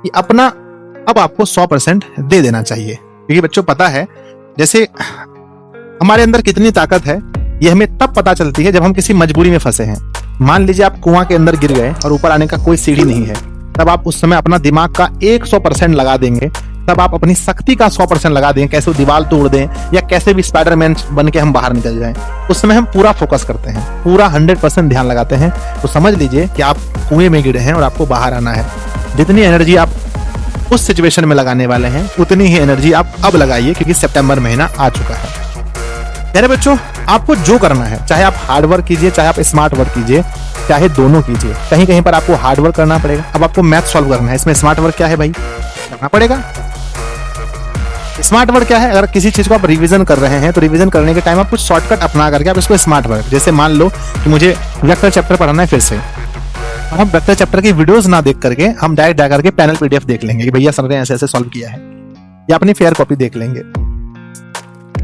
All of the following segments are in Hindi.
कि अपना अब आपको 100% दे देना चाहिए, क्योंकि बच्चों पता है जैसे हमारे अंदर कितनी ताकत है ये हमें तब पता चलती है जब हम किसी मजबूरी में फंसे हैं। मान लीजिए आप कुआं के अंदर गिर गए और ऊपर आने का कोई सीढ़ी नहीं है, तब आप उस समय अपना दिमाग का 100% लगा देंगे, तब आप अपनी शक्ति का 100% लगा देंगे, कैसे दीवार तोड़ दें या कैसे भी स्पाइडरमैन बन के हम बाहर निकल जाएं। उस समय हम पूरा फोकस करते हैं, पूरा 100% ध्यान लगाते हैं। तो समझ लीजिए कि आप कुएं में गिरे हैं और आपको बाहर आना है। जितनी एनर्जी आप उस सिचुएशन में लगाने वाले हैं उतनी ही एनर्जी आप अब लगाइए, क्योंकि सितंबर महीना आ चुका है। मेरे बच्चों, आपको जो करना है, चाहे आप हार्ड वर्क कीजिए, चाहे आप स्मार्ट वर्क कीजिए, चाहे दोनों कीजिए। कहीं कहीं पर आपको हार्ड वर्क करना पड़ेगा। अब आपको मैथ सॉल्व करना है, इसमें स्मार्ट वर्क क्या है भाई, करना पड़ेगा। स्मार्ट वर्क क्या है, अगर किसी चीज को आप रिवीजन कर रहे हैं तो रिवीजन करने के टाइम आप कुछ शॉर्टकट अपना करके आप इसको स्मार्ट वर्क, जैसे मान लो कि मुझे वेक्टर चैप्टर पढ़ना है फिर से, हम वेक्टर चैप्टर की वीडियोस ना देख करके हम डायरेक्ट जा करके पैनल पीडीएफ देख लेंगे कि भैया सर ने ऐसे ऐसे सॉल्व किया है, या अपनी फेयर कॉपी देख लेंगे।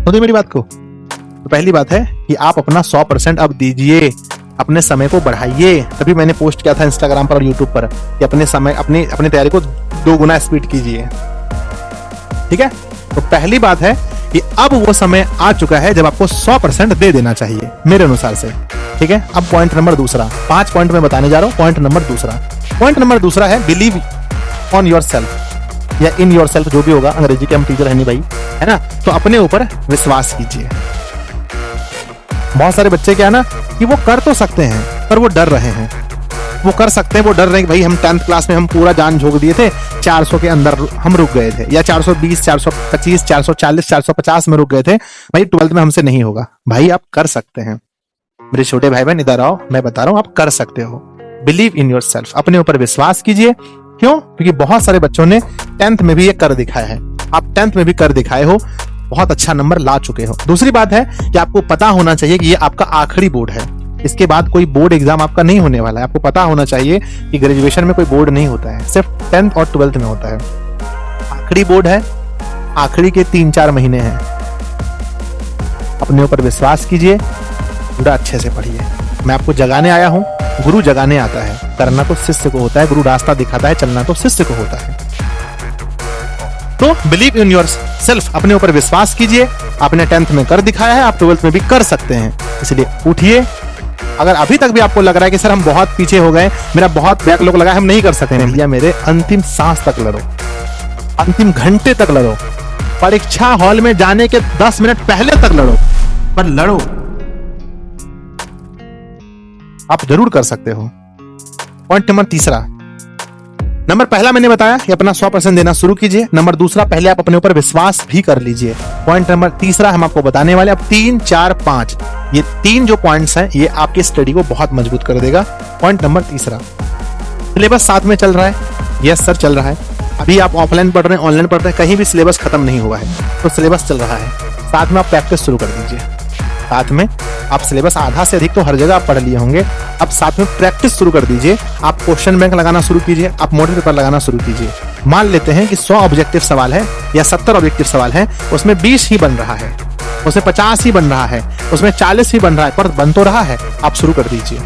तो मेरी बात को, तो पहली बात है कि आप अपना 100% अब दीजिए, अपने समय को बढ़ाइए। तभी मैंने पोस्ट किया था इंस्टाग्राम पर और यूट्यूब पर कि अपने समय अपनी तैयारी को 2 गुना स्पीड कीजिए। ठीक है, तो पहली बात है कि अब वो समय आ चुका है जब आपको 100% दे देना चाहिए मेरे अनुसार से। ठीक है, अब पॉइंट नंबर दूसरा, 5 पॉइंट में बताने जा रहा हूं। पॉइंट नंबर दूसरा है बिलीव ऑन योर सेल्फ या इन योर सेल्फ, जो भी होगा, अंग्रेजी के हम टीचर है नहीं भाई, है ना। तो अपने ऊपर विश्वास कीजिए। बहुत सारे बच्चे क्या है ना कि वो कर तो सकते हैं पर वो डर रहे हैं। वो कर सकते हैं, वो डर रहे हैं कि भाई हम 10th क्लास में हम पूरा जान झोंक दिए थे, 400 के अंदर हम रुक गए थे, या 420, 425, 440, 450 में रुक गए थे, भाई 12th में हमसे नहीं होगा। भाई आप कर सकते हैं मेरे छोटे भाई बहन, इधर आओ, मैं बता रहा हूं आप कर सकते हो। बिलीव इन योर सेल्फ, अपने ऊपर विश्वास कीजिए। क्यों? क्योंकि बहुत सारे बच्चों ने 10th में भी ये कर दिखाया है। आप 10th में भी कर दिखाए हो, बहुत अच्छा नंबर ला चुके हो। दूसरी बात है कि आपको पता होना चाहिए कि ये आपका आखिरी बोर्ड है, इसके बाद कोई बोर्ड एग्जाम आपका नहीं होने वाला है। आपको पता होना चाहिए कि ग्रेजुएशन में कोई बोर्ड नहीं होता है, सिर्फ 10th और 12th में होता है। आखिरी बोर्ड है, आखिरी के 3-4 महीने हैं। अपने ऊपर विश्वास कीजिए, पूरा अच्छे से पढ़िए। मैं आपको जगाने आया हूं, गुरु जगाने आता है, करना तो शिष्य को होता है, गुरु रास्ता दिखाता है, चलना तो शिष्य को होता है। तो बिलीव इन योर सेल्फ, अपने ऊपर विश्वास कीजिए। आपने 10th में कर दिखाया है, आप 12th में भी कर सकते हैं, इसलिए उठिए। अगर अभी तक भी आपको लग रहा है कि सर हम बहुत पीछे हो गए, मेरा बहुत बैकलॉग लगा है, हम नहीं कर सकते, भैया मेरे अंतिम सांस तक लड़ो, अंतिम घंटे तक लड़ो, परीक्षा हॉल में जाने के 10 मिनट पहले तक लड़ो, पर लड़ो, आप जरूर कर सकते हो। पॉइंट नंबर तीसरा, नंबर पहला मैंने बताया कि अपना 100% देना शुरू कीजिए। नंबर दूसरा, पहले आप अपने ऊपर विश्वास भी कर लीजिए। पॉइंट नंबर तीसरा हम आपको बताने वाले, अब 3, 4, 5 ये 3 जो पॉइंट्स हैं ये आपकी स्टडी को बहुत मजबूत कर देगा। पॉइंट नंबर तीसरा, सिलेबस साथ में चल रहा है। यस सर चल रहा है। अभी आप ऑफलाइन पढ़ रहे हैं, ऑनलाइन पढ़ रहे हैं, कहीं भी सिलेबस खत्म नहीं हुआ है, तो सिलेबस चल रहा है। साथ में आप प्रैक्टिस शुरू कर दीजिए। साथ में आप सिलेबस आधा से अधिक तो हर जगह आप पढ़ लिए होंगे, अब साथ में प्रैक्टिस शुरू कर दीजिए। आप क्वेश्चन बैंक लगाना शुरू कीजिए, आप मॉडल पेपर लगाना शुरू कीजिए। मान लेते हैं कि 100 ऑब्जेक्टिव सवाल है या 70 ऑब्जेक्टिव सवाल है, उसमें 20 ही बन रहा है, उसमें 50 ही बन रहा है, उसमें 40 ही बन रहा है, पर बन तो रहा है। आप शुरू कर दीजिए,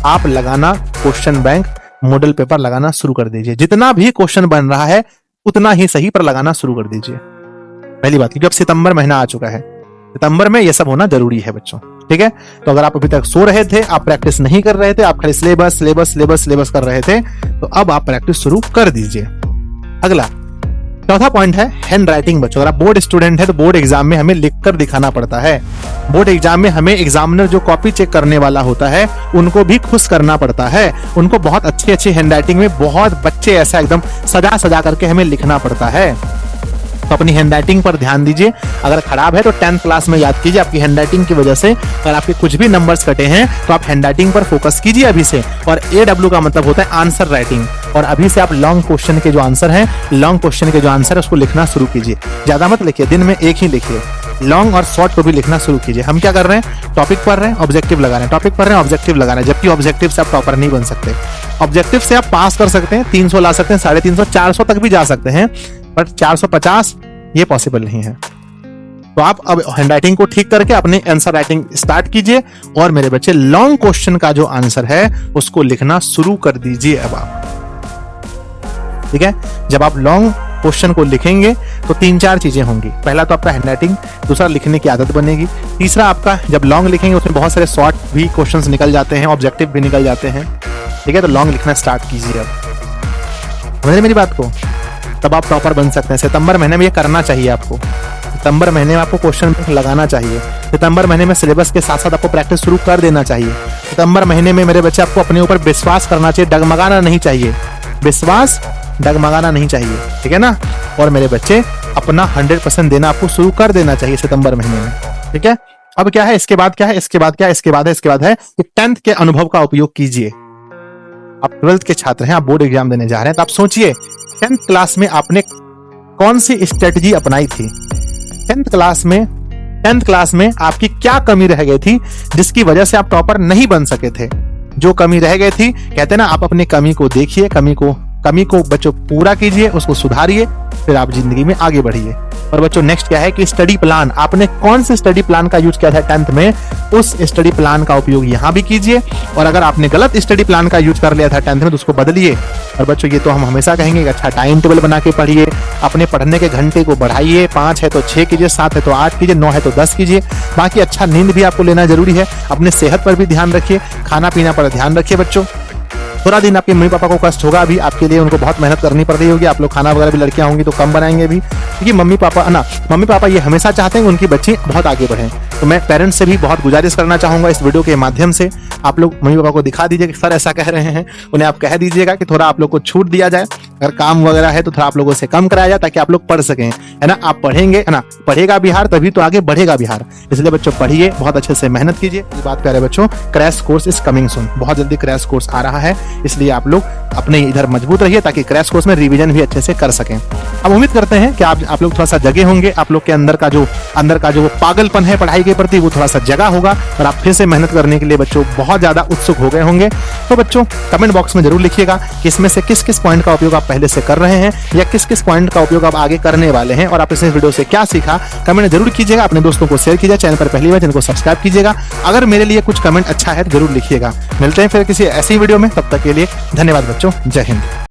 आप लगाना क्वेश्चन बैंक, मॉडल पेपर लगाना शुरू कर दीजिए। जितना भी क्वेश्चन बन रहा है उतना ही सही पर लगाना शुरू कर दीजिए। पहली बात, क्योंकि अब सितंबर महीना आ चुका है, सितंबर में यह सब होना जरूरी है बच्चों। ठीक है, तो अगर आप अभी तक सो रहे थे, आप प्रैक्टिस नहीं कर रहे थे, आप खाली सिलेबस सिलेबस सिलेबस सिलेबस कर रहे थे, तो अब आप प्रैक्टिस शुरू कर दीजिए। अगला चौथा पॉइंट है हैंड राइटिंग। बच्चों, अगर आप बोर्ड स्टूडेंट है तो बोर्ड एग्जाम में हमें लिखकर दिखाना पड़ता है। बोर्ड एग्जाम में हमें एग्जामिनर जो कॉपी चेक करने वाला होता है उनको भी खुश करना पड़ता है। उनको बहुत अच्छी अच्छी हैंड राइटिंग में बहुत बच्चे ऐसा एकदम सजा सजा करके हमें लिखना पड़ता है। तो अपनी हैंड राइटिंग पर ध्यान दीजिए। अगर खराब है तो 10th क्लास में याद कीजिए, आपकी हैंड राइटिंग की वजह से अगर आपके कुछ भी नंबर्स कटे हैं तो आप हैंड राइटिंग पर फोकस कीजिए अभी से। और AW का मतलब होता है आंसर राइटिंग, और अभी से आप लॉन्ग क्वेश्चन के जो आंसर है, लॉन्ग क्वेश्चन के जो आंसर है उसको लिखना शुरू कीजिए। ज्यादा मत लिखिए, दिन में एक ही लिखिए, लॉन्ग और शॉर्ट को भी लिखना शुरू कीजिए। हम क्या कर रहे हैं, टॉपिक पढ़ रहे हैं, ऑब्जेक्टिव लगा रहे हैं, टॉपिक पढ़ रहे हैं, ऑब्जेक्टिव लगा रहे हैं, जबकि ऑब्जेक्टिव से आप टॉपर नहीं बन सकते। ऑब्जेक्टिव से आप पास कर सकते हैं, 300 ला सकते हैं, 350, 400 तक भी जा सकते हैं, बट 450 ये पॉसिबल नहीं है। तो आप अब हैंड राइटिंग को ठीक करके अपने आंसर राइटिंग स्टार्ट कीजिए, और मेरे बच्चे लॉन्ग क्वेश्चन का जो आंसर है उसको लिखना शुरू कर दीजिए। अब आप ठीक है। जब आप लॉन्ग क्वेश्चन को लिखेंगे तो 3-4 चीजें होंगी। पहला तो आपका हैंडराइटिंग, दूसरा लिखने की आदत बनेगी, तीसरा आपका जब लॉन्ग लिखेंगे उसमें बहुत सारे शॉर्ट भी क्वेश्चंस निकल जाते हैं, ऑब्जेक्टिव भी निकल जाते हैं, ठीक है। तो लॉन्ग लिखना स्टार्ट कीजिए अब, समझ रहे मेरी बात को, तब आप टॉपर बन सकते हैं। सितंबर महीने में ये करना चाहिए आपको, सितंबर महीने में आपको क्वेश्चन बैंक लगाना चाहिए, सितंबर महीने में सिलेबस के साथ साथ आपको प्रैक्टिस शुरू कर देना चाहिए। सितंबर महीने में मेरे बच्चे आपको अपने ऊपर विश्वास करना चाहिए, डगमगाना नहीं चाहिए, विश्वास डगमगाना नहीं चाहिए, ठीक है ना। और मेरे बच्चे अपना 100% देना आपको शुरू कर देना चाहिए सितंबर महीने में, ठीक है। अब क्या है, इसके बाद क्या है, इसके बाद क्या है, इसके बाद है कि 10th के अनुभव का उपयोग कीजिए। आप 12th के छात्र हैं, आप बोर्ड एग्जाम देने जा रहे हैं, तो आप सोचिए 10th क्लास में आपने कौन सी स्ट्रेटजी अपनाई थी। 10th क्लास में आपकी क्या कमी रह गई थी जिसकी वजह से आप टॉपर नहीं बन सके थे। जो कमी रह गई थी, कहते हैं ना, आप अपनी कमी को देखिए, कमी को बच्चों पूरा कीजिए, उसको सुधारिए, फिर आप जिंदगी में आगे बढ़िए। और बच्चों नेक्स्ट क्या है कि स्टडी प्लान, आपने कौन से स्टडी प्लान का यूज किया था 10th में, उस स्टडी प्लान का उपयोग यहाँ भी कीजिए। और अगर आपने गलत स्टडी प्लान का यूज कर लिया था 10th में तो उसको बदलिए। और बच्चों ये तो हम हमेशा कहेंगे कि अच्छा टाइम टेबल बना के पढ़िए, अपने पढ़ने के घंटे को बढ़ाइए, 5 है तो 6 कीजिए, 7 है तो 8 कीजिए, 9 है तो 10 कीजिए। बाकी अच्छा नींद भी आपको लेना जरूरी है, अपने सेहत पर भी ध्यान रखिए, खाना पीना पर ध्यान रखिए। बच्चों थोड़ा दिन आपके मम्मी पापा को कष्ट होगा, अभी आपके लिए उनको बहुत मेहनत करनी पड़ रही होगी, आप लोग खाना वगैरह भी लड़कियां होंगी तो कम बनाएंगे भी, क्योंकि मम्मी पापा ये हमेशा चाहते हैं कि उनकी बच्ची बहुत आगे बढ़े। तो मैं पेरेंट्स से भी बहुत गुजारिश करना चाहूंगा इस वीडियो के माध्यम से, आप लोग मम्मी पापा को दिखा दीजिए कि सर ऐसा कह रहे हैं, उन्हें आप कह दीजिएगा कि थोड़ा आप लोग को छूट दिया जाए, अगर काम वगैरह है तो थोड़ा आप लोगों से कम कराया जाए ताकि आप लोग पढ़ सकें, है ना। आप पढ़ेंगे, है ना, पढ़ेगा बिहार तभी तो आगे बढ़ेगा बिहार। इसलिए बच्चों पढ़िए, बहुत अच्छे से मेहनत कीजिए। ये बात प्यारे बच्चों, crash course is coming soon, बहुत जल्दी क्रैश कोर्स आ रहा है, इसलिए आप लोग अपने इधर मजबूत रहिए ताकि क्रैश कोर्स में रिवीजन भी अच्छे से कर सकें। अब उम्मीद करते हैं कि आप लोग थोड़ा सा जगे होंगे, आप लोग के अंदर का जो पागलपन है पढ़ाई के प्रति वो थोड़ा सा जगा होगा और आप फिर से मेहनत करने के लिए बच्चों बहुत ज्यादा उत्सुक हो गए होंगे। तो बच्चों कमेंट बॉक्स में जरूर लिखिएगा कि इसमें से किस किस पॉइंट का उपयोग आप पहले से कर रहे हैं या किस किस पॉइंट का उपयोग आप आगे करने वाले हैं, और आप इस वीडियो से क्या सीखा कमेंट जरूर कीजिएगा। अपने दोस्तों को शेयर कीजिए, चैनल पर पहली बार चैनल को सब्सक्राइब कीजिएगा। अगर मेरे लिए कुछ कमेंट अच्छा है तो जरूर लिखिएगा। मिलते हैं फिर किसी ऐसी वीडियो में, तब तक के लिए धन्यवाद बच्चों, जय हिंद।